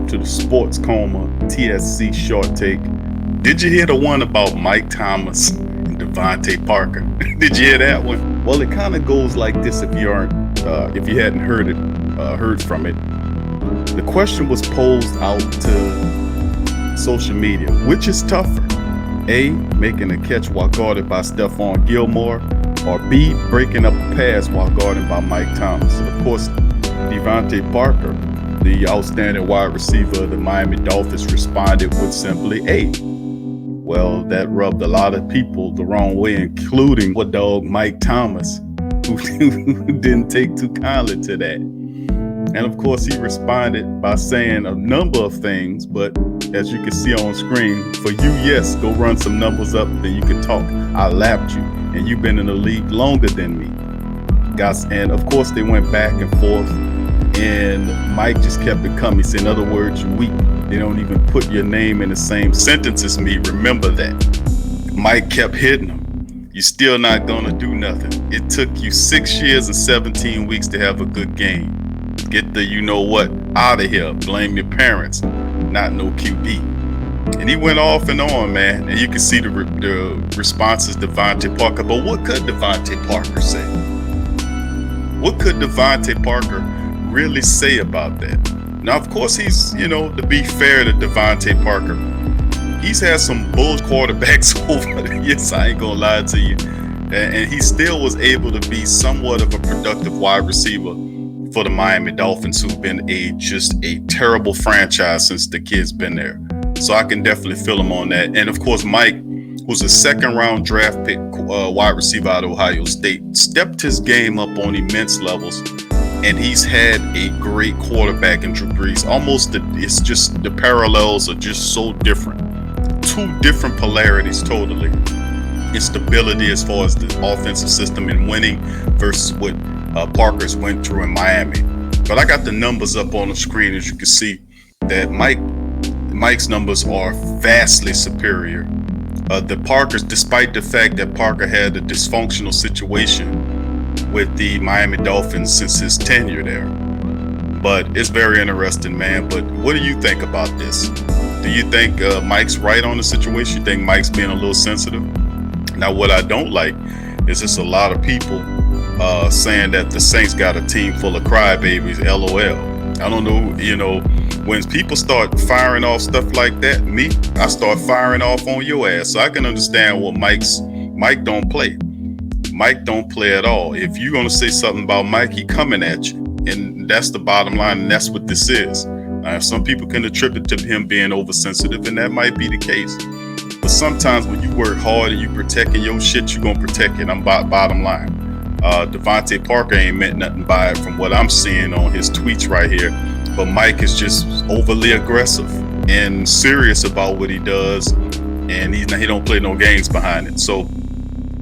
welcome to the Sports Coma TSC Short Take. Did you hear the one about Mike Thomas and Devante Parker? Did you hear that one? Well, it kind of goes like this if you hadn't heard from it. The question was posed out to social media: which is tougher, A, making a catch while guarded by Stephon Gilmore, or B, breaking up a pass while guarded by Mike Thomas? Of course, Devante Parker, the outstanding wide receiver of the Miami Dolphins, responded with simply A. Well, that rubbed a lot of people the wrong way, including what dog Mike Thomas, who didn't take too kindly to that. And of course, he responded by saying a number of things, but as you can see on screen, for you, yes, go run some numbers up, then you can talk. I lapped you, and you've been in the league longer than me. Guys, and of course, they went back and forth, and Mike just kept it coming. He said, in other words, you weak. They don't even put your name in the same sentence as me. Remember that. Mike kept hitting him. You're still not going to do nothing. It took you 6 years and 17 weeks to have a good game. Get the you know what out of here. Blame your parents, not no QB. And he went off and on, man. And you can see the responses to Devante Parker. But what could Devante Parker say? What could Devante Parker really say about that? Now, of course, he's, to be fair to Devante Parker, he's had some bull quarterbacks over the years. I ain't gonna lie to you. And he still was able to be somewhat of a productive wide receiver for the Miami Dolphins, who've been just a terrible franchise since the kid's been there. So I can definitely feel him on that. And of course, Mike was a second-round draft pick wide receiver out of Ohio State, stepped his game up on immense levels. And he's had a great quarterback in Drew Brees. It's just the parallels are just so different. Two different polarities totally. Instability as far as the offensive system and winning versus what Parker's went through in Miami. But I got the numbers up on the screen, as you can see, that Mike's numbers are vastly superior. The Parkers, despite the fact that Parker had a dysfunctional situation with the Miami Dolphins since his tenure there. But it's very interesting, man. But what do you think about this? Do you think Mike's right on the situation? You think Mike's being a little sensitive? Now, what I don't like is just a lot of people saying that the Saints got a team full of crybabies, LOL. I don't know, when people start firing off stuff like that, I start firing off on your ass. So I can understand what Mike don't play. Mike don't play at all. If you're going to say something about Mike, he coming at you. And that's the bottom line, and that's what this is. Some people can attribute to him being oversensitive, and that might be the case. But sometimes when you work hard and you protecting your shit, you're going to protect it. I'm bottom line. Devante Parker ain't meant nothing by it from what I'm seeing on his tweets right here. But Mike is just overly aggressive and serious about what he does, and he don't play no games behind it. So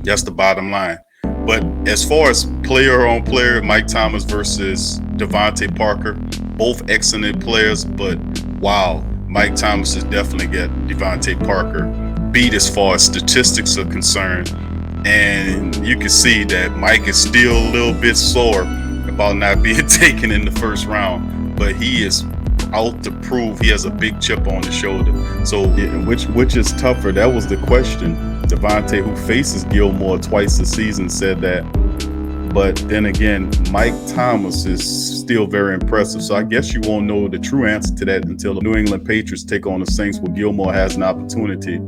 that's the bottom line. But as far as player on player, Mike Thomas versus Devante Parker, both excellent players. But wow, Mike Thomas has definitely got Devante Parker beat as far as statistics are concerned. And you can see that Mike is still a little bit sore about not being taken in the first round. But he is out to prove he has a big chip on his shoulder. So which is tougher? That was the question. Devante, who faces Gilmore twice a season, said that. But then again, Mike Thomas is still very impressive. So I guess you won't know the true answer to that until the New England Patriots take on the Saints, where Gilmore has an opportunity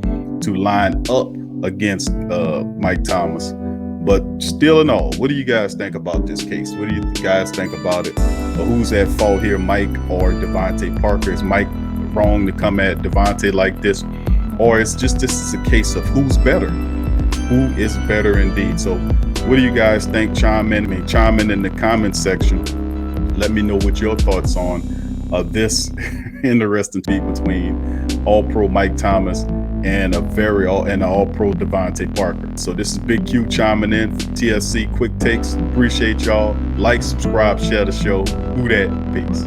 to line up against Mike Thomas. But still in all, what do you guys think about this case? What do you guys think about it? Who's at fault here, Mike or Devante Parker? Is Mike wrong to come at Devante like this? Or it's just this is a case of who's better? Who is better indeed? So what do you guys think? Chime in in the comment section. Let me know what your thoughts on this interesting beat between All-Pro Mike Thomas and an All-Pro Devante Parker. So this is Big Q chiming in for TSC Quick Takes. Appreciate y'all. Like, subscribe, share the show. Who that? Peace.